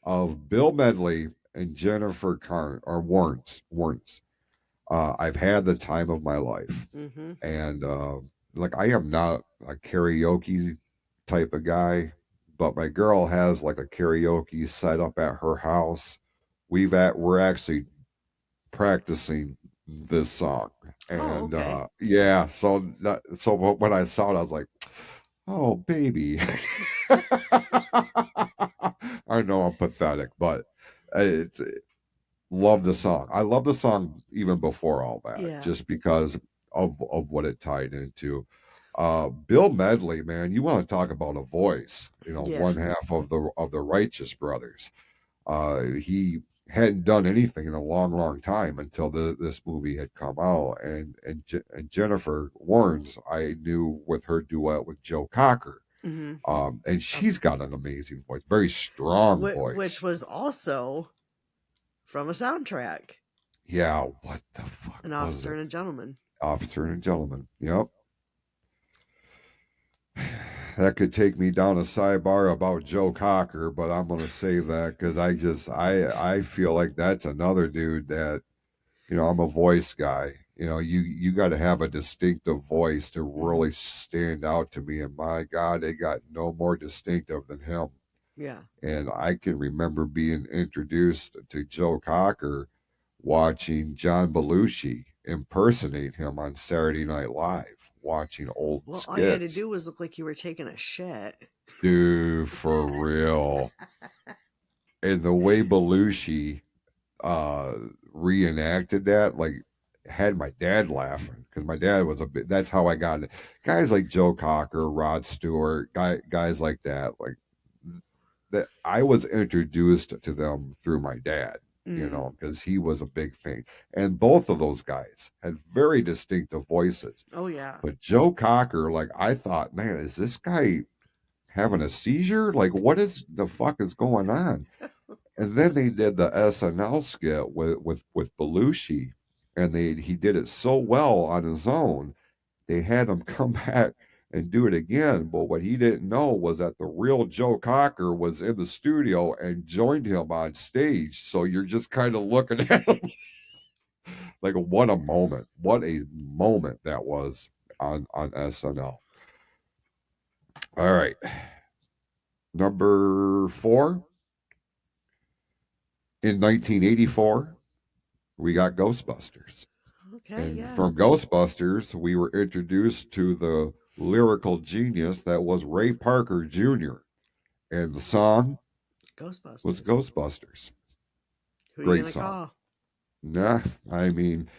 of Bill Medley and Jennifer Carn or Warrens. I've had the time of my life, Mm-hmm. and like I am not a karaoke type of guy, but my girl has like a karaoke set up at her house. We're actually practicing this song, Oh, and okay. yeah, so when I saw it, I was like, oh baby. I know I'm pathetic, but it's love the song. I love the song even before all that, Yeah. just because of what it tied into. Bill Medley, man, you want to talk about a voice? Yeah. One half of the Righteous Brothers. He hadn't done anything in a long, long time until this movie had come out, and Jennifer Warnes, I knew with her duet with Joe Cocker, Hmm. and she's got an amazing voice, very strong Which voice. was also from a soundtrack, Yeah, what the fuck An was Officer it? and a Gentleman. Officer and Gentleman. Yep. That could take me down a sidebar about Joe Cocker, but I'm going to save that because I feel like that's another dude that, I'm a voice guy. You got to have a distinctive voice to Hmm. really stand out to me. And my God, they got no more distinctive than him. Yeah. And I can remember being introduced to Joe Cocker watching John Belushi impersonate him on Saturday Night Live, watching old Well, all you had to skits. do was look like you were taking a shit. Dude, for real. And the way Belushi uh reenacted that, like, had my dad laughing because my dad was a bit. That's how I got it. Guys like Joe Cocker, Rod Stewart, guys like that, like that. I was introduced to them through my dad, Mm. because he was a big fan, and both of those guys had very distinctive voices. Oh yeah. But Joe Cocker, like, I thought, man, is this guy having a seizure? Like, what is the fuck is going on? And then they did the SNL skit with Belushi, and he did it so well on his own. They had him come back and do it again. But what he didn't know was that the real Joe Cocker was in the studio and joined him on stage. So you're just kind of looking at him like, what a moment that was on SNL. All right, number 4, in 1984, we got Ghostbusters. Okay. And Yeah. from Ghostbusters, we were introduced to the lyrical genius that was Ray Parker Jr. And the song was Ghostbusters. Ghostbusters. Who are you Great gonna song. call? Nah, I mean,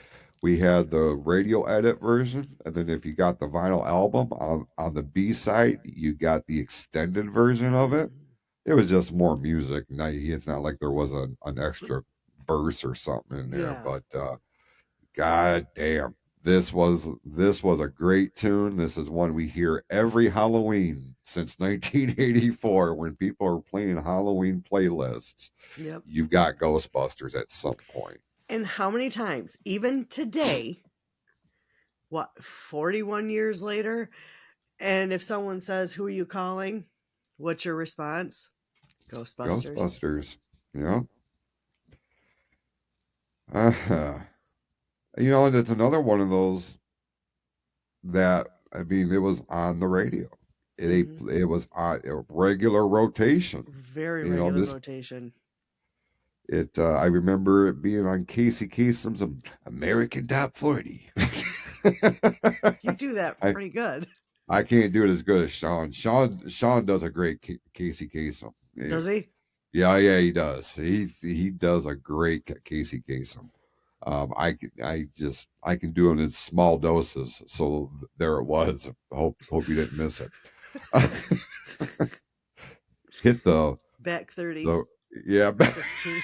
we had the radio edit version, and then if you got the vinyl album on the B side, you got the extended version of it. Mm. It was just more music. Now it's not like there was an extra verse or something in there, Yeah. but God damn. This was a great tune. This is one we hear every Halloween since 1984 when people are playing Halloween playlists. Yep. You've got Ghostbusters at some point. And how many times, even today, what, 41 years later, and if someone says, "Who are you calling?" What's your response? Ghostbusters. Ghostbusters. Yeah. Uh, and it's another one of those that, I mean, it was on the radio. Hmm. It was on a regular rotation. Very You know, regular this rotation. I remember it being on Casey Kasem's American Top 40. You do that I pretty good. I can't do it as good as Sean. Sean does a great Casey Kasem. Yeah, Does he? yeah, he does. He does a great Casey Kasem. I can do it in small doses. So there it was. Hope you didn't miss it. Hit Back 30, the yeah. 15.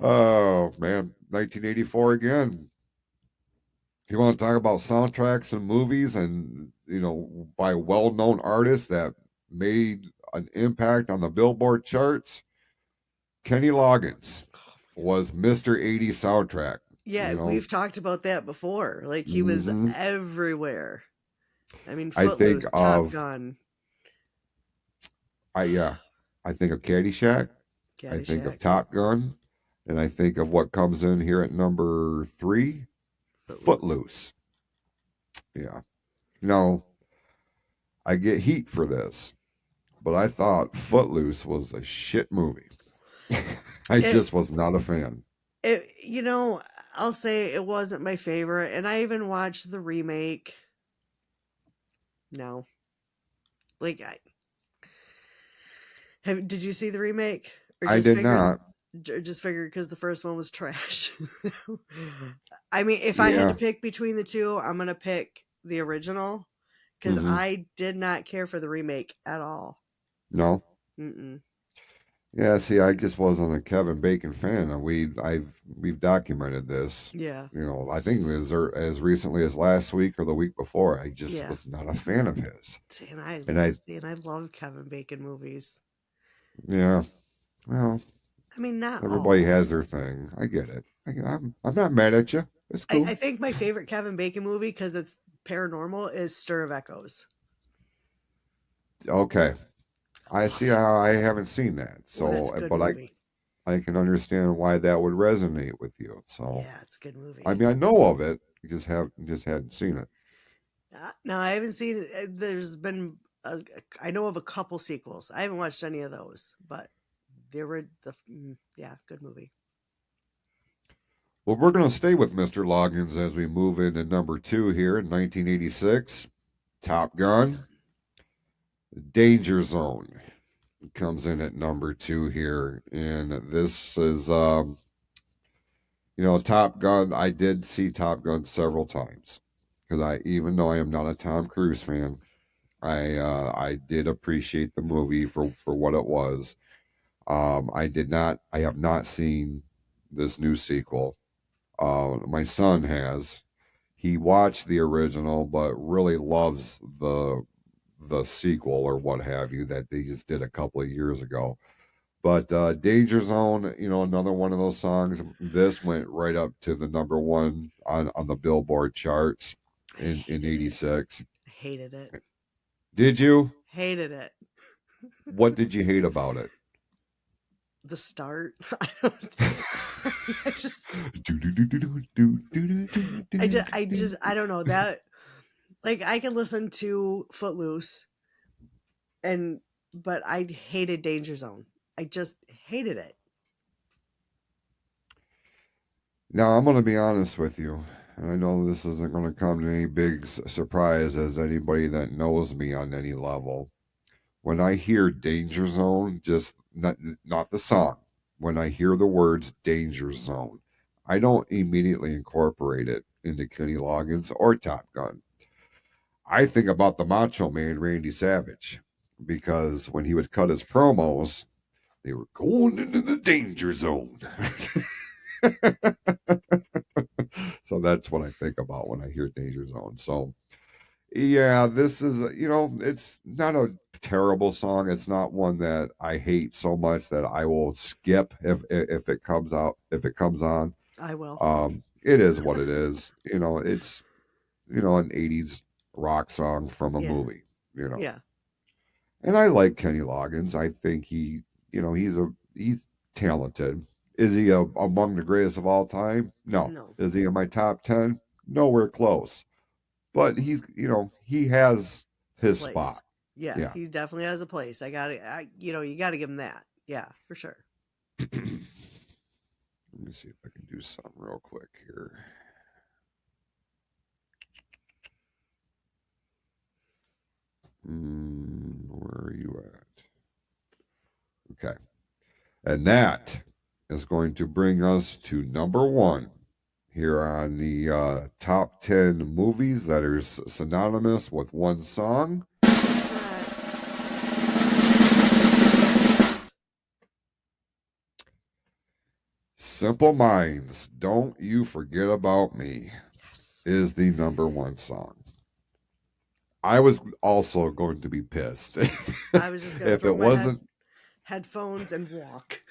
Oh man, 1984 again. You want to talk about soundtracks and movies, and by well-known artists that made an impact on the Billboard charts? Kenny Loggins was Mr. 80s soundtrack. Yeah, You know, we've talked about that before. Like he was hmm everywhere. I mean, I think Footloose, Top of Gun, yeah, I think of Caddyshack. I think of Caddyshack, yep, Top Gun, and I think of what comes in here at number 3, Footloose. Footloose. Yeah. No, I get heat for this, but I thought Footloose was a shit movie. I It, just was not a fan. you know, I'll say it wasn't my favorite, and I even watched the remake. No, like, did you see the remake or I just did figured? not. just figured because the first one was trash. I mean, if I had to Yeah. pick between the two, I'm gonna pick the original because Hmm. I did not care for the remake at all. No. Mm-mm. Yeah. See, I just wasn't a Kevin Bacon fan, and we've documented this. Yeah, You know, I think it was as recently as last week or the week before. I just yeah. was not a fan of his, See, and I and I love Kevin Bacon movies. yeah. Well, I mean, not everybody all. has their thing. I get it. I'm not mad at you. It's I cool. think my favorite Kevin Bacon movie because it's paranormal is Stir of Echoes. Okay. I Love see it. how I haven't seen that. Oh, that's So, a good but movie. I can understand why that would resonate with you. So, Yeah, it's a good I movie. mean, I know of it. You just hadn't seen it. No, I haven't seen it. There's been, I know of a couple sequels. I haven't watched any of those, but they were yeah, good movie. Well, we're going to stay with Mr. Loggins as we move into number 2 here in 1986. Top Gun, Danger Zone comes in at number 2 here, and this is Top Gun. I did see Top Gun several times because even though I am not a Tom Cruise fan, I did appreciate the movie for what it was. I have not seen this new sequel. My son has. He watched the original, but really loves the sequel or what have you that they just did a couple of years ago. But Danger Zone, another one of those songs. This went right up to the number one on the Billboard charts I in hated it. '86. I hated it. Did you? Hated it. What did you hate about it? The start. I don't. I just. I don't know that. Like I can listen to Footloose, and but I hated Danger Zone. I just hated it. Now, I'm going to be honest with you. And I know this isn't going to come to any big surprise as anybody that knows me on any level. When I hear Danger Zone, just not the song, when I hear the words Danger Zone, I don't immediately incorporate it into Kenny Loggins or Top Gun. I think about the Macho Man, Randy Savage, because when he would cut his promos, they were going into the danger zone. So that's what I think about when I hear Danger Zone. So yeah, this is it's not a terrible song. It's not one that I hate so much that I will skip if it comes out if it comes on. I will. It is what it is. It's an '80s rock song from a Yeah. movie. Yeah. And I like Kenny Loggins. I think he's talented. Is he among the greatest of all time? No. No. Is he in my top 10? Nowhere close. But he has A his place. spot. Yeah, Yeah. he definitely has a place. You got to give him that. Yeah, for sure. Let me see if I can do something real quick here. Where are you at? Okay. And that is going to bring us to number 1 here on the top 10 movies that are synonymous with one song. Simple Minds, Don't You Forget About Me is the number 1 song. I was also going to be pissed I was just gonna if throw it my wasn't. headphones and walk.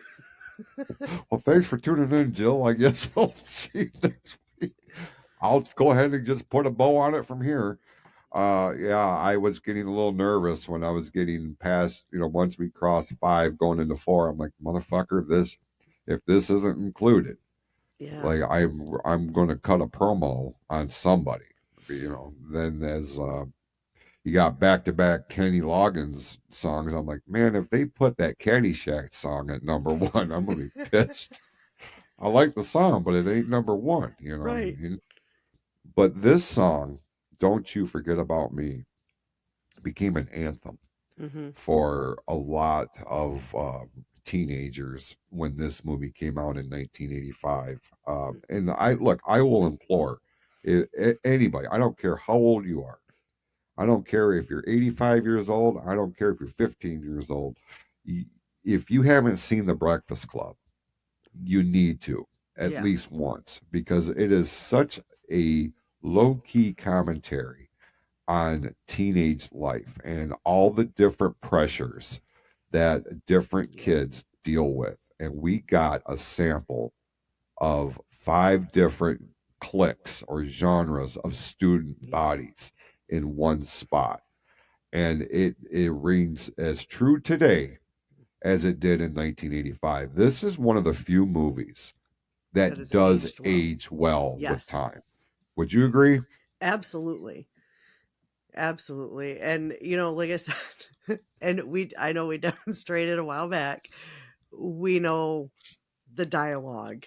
Well, thanks for tuning in, Jill. I guess we'll see you next week. I'll go ahead and just put a bow on it from here. Yeah, I was getting a little nervous when I was getting past, once we crossed 5 going into 4, I'm like, motherfucker, if this isn't included, Yeah. like I'm going to cut a promo on somebody, then as you got back-to-back Kenny Loggins songs, I'm like, man, if they put that Caddyshack song at number 1, I'm going to be pissed. I like the song, but it ain't number 1, Right. But this song, Don't You Forget About Me, became an anthem Mm-hmm. for a lot of teenagers when this movie came out in 1985. And I will implore anybody, I don't care how old you are, I don't care if you're 85 years old, I don't care if you're 15 years old. If you haven't seen The Breakfast Club, you need to at Yeah. least once, because it is such a low key commentary on teenage life and all the different pressures that different Yeah. kids deal with. And we got a sample of 5 different cliques or genres of student Yeah. bodies in one spot. And it rings as true today as it did in 1985. This is one of the few movies That that has does aged well. age well with Yes. time. Would you agree? Absolutely. Absolutely. And like I said, and I know we demonstrated a while back, we know the dialogue.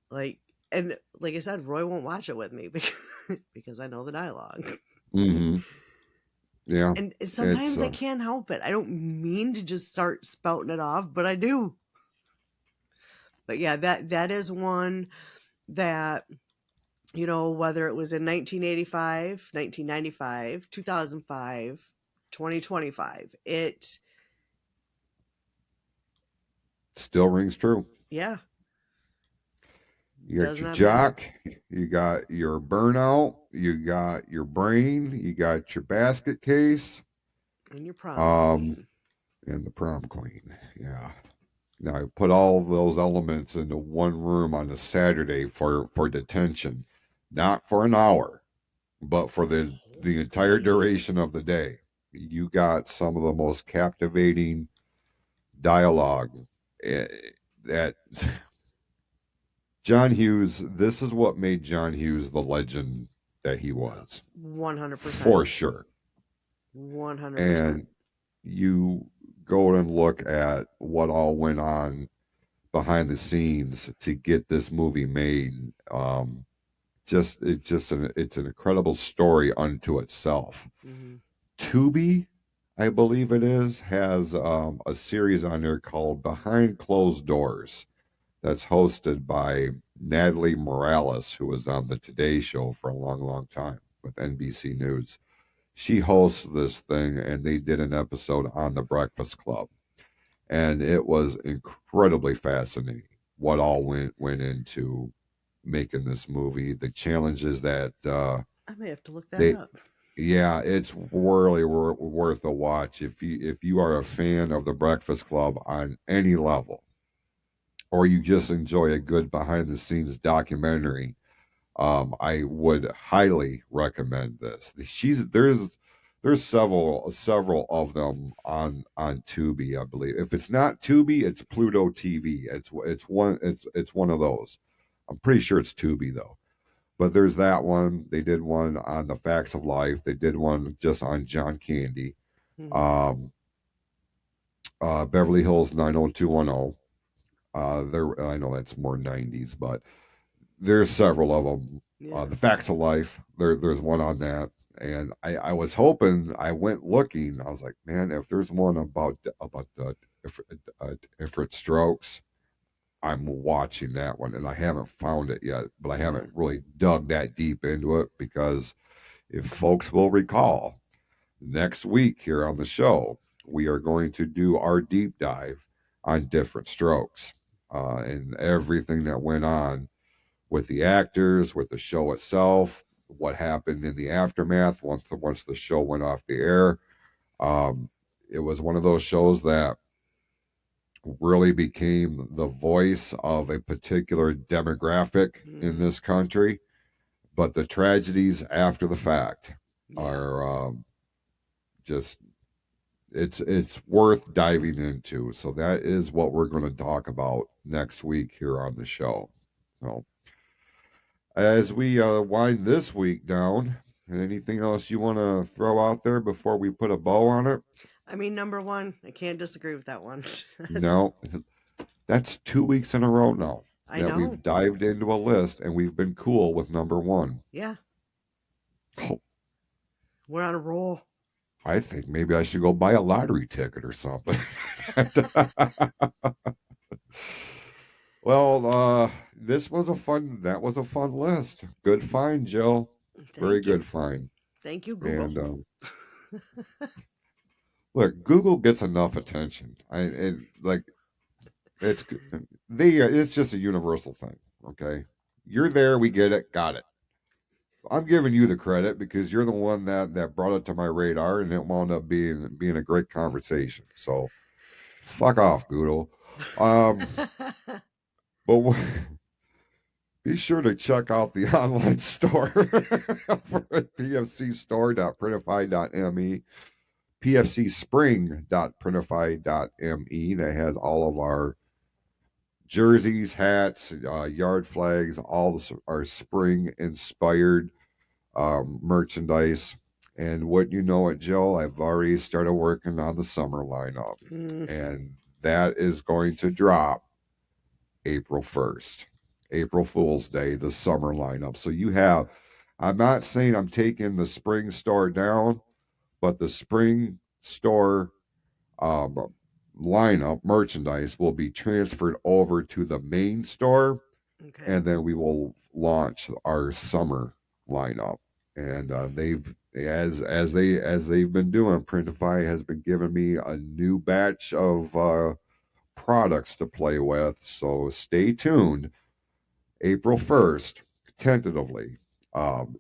Like, and like I said, Roy won't watch it with me because I know the dialogue. Mm-hmm. Yeah. And It's sometimes I can't help it. I don't mean to just start spouting it off, but I do. But yeah, that is one that whether it was in 1985, 1995, 2005, 2025, it still rings true. yeah, You got does your not matter. jock, you got your burnout, you got your brain, you got your basket case, And your prom um, queen. and the prom queen. Yeah. Now I put all those elements into one room on a Saturday for detention, not for an hour, but for the Whole entire day. duration of the day. You got some of the most captivating dialogue eh, that John Hughes. This is what made John Hughes the legend that he was, 100%. for sure. 100%. And you go and look at what all went on behind the scenes to get this movie made. It's an incredible story unto itself. Mm-hmm. Tubi, I believe it is, has a series on there called Behind Closed Doors that's hosted by Natalie Morales, who was on the Today Show for a long, long time with NBC News. She hosts this thing, and they did an episode on the Breakfast Club, and it was incredibly fascinating what all went into making this movie, the challenges that I may have to look that they up. yeah, it's really worth a watch if you are a fan of the Breakfast Club on any level, or you just enjoy a good behind the scenes documentary. I would highly recommend this. There's several of them on Tubi, I believe. If it's not Tubi, it's Pluto TV. It's one of those. I'm pretty sure it's Tubi though. But there's that one. They did one on the facts of life. They did one just on John Candy. Mm-hmm. Um, Beverly Hills 90210. I know that's more 90s, but there's several of them. Yeah. The facts of life. There's one on that, and I was hoping. I went looking. I was like, man, if there's one about the different strokes, I'm watching that one, and I haven't found it yet. But I Yeah. haven't really dug that deep into it because if folks will recall, next week here on the show, we are going to do our deep dive on different strokes and everything that went on with the actors, with the show itself, what happened in the aftermath once the show went off the air. Um, it was one of those shows that really became the voice of a particular demographic in Mm-hmm. this country. But the tragedies after the fact Yeah. are just it's worth diving into. So that is what we're going to talk about next week here on the show. So as we wind this week down, anything else you want to throw out there before we put a bow on it? I mean, number one, I can't disagree with that one. That's, No, that's 2 weeks in a row now I that know. we've dived into a list and we've been cool with number one. Yeah. Oh, We're on a roll. I think maybe I should go buy a lottery ticket or something. Well, that was a fun list. Good find, Joe. Very Thank you. good find. Thank you, Google. And look, Google gets enough attention. Like it's it's just a universal thing. Okay, you're there, we get it, got it. I'm giving you the credit because you're the one that brought it to my radar, and it wound up being a great conversation. So fuck off, Google. Um, but be sure to check out the online store over at pfcstore.printify.me, pfcspring.printify.me. That has all of our jerseys, hats, yard flags, our spring inspired merchandise. And what you know it, Joe, I've already started working on the summer lineup, and that is going to drop April 1st, April Fool's Day, the summer lineup. So I'm not saying I'm taking the spring store down, but the spring store um, lineup merchandise will be transferred over to the main store, Okay. and then we will launch our summer lineup. And they've been doing, Printify has been giving me a new batch of products to play with. So stay tuned. April 1st, tentatively. Um,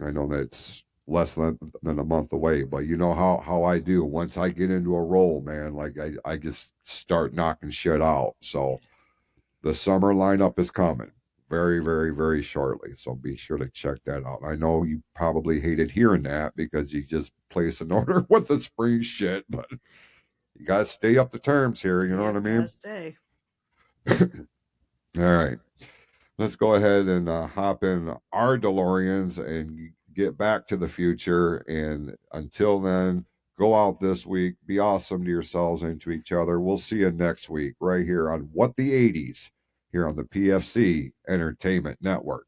I know that's less than a month away, but you know how I do. Once I get into a roll, man, like I just start knocking shit out. So the summer lineup is coming very, very, very shortly. So be sure to check that out. I know you probably hated hearing that because you just place an order with the spring shit, but you got to stay up to terms here. You know what I Gotta mean? stay. All right. Let's go ahead and hop in our DeLoreans and get back to the future. And until then, go out this week, be awesome to yourselves and to each other. We'll see you next week right here on What the 80s here on the PFC Entertainment Network.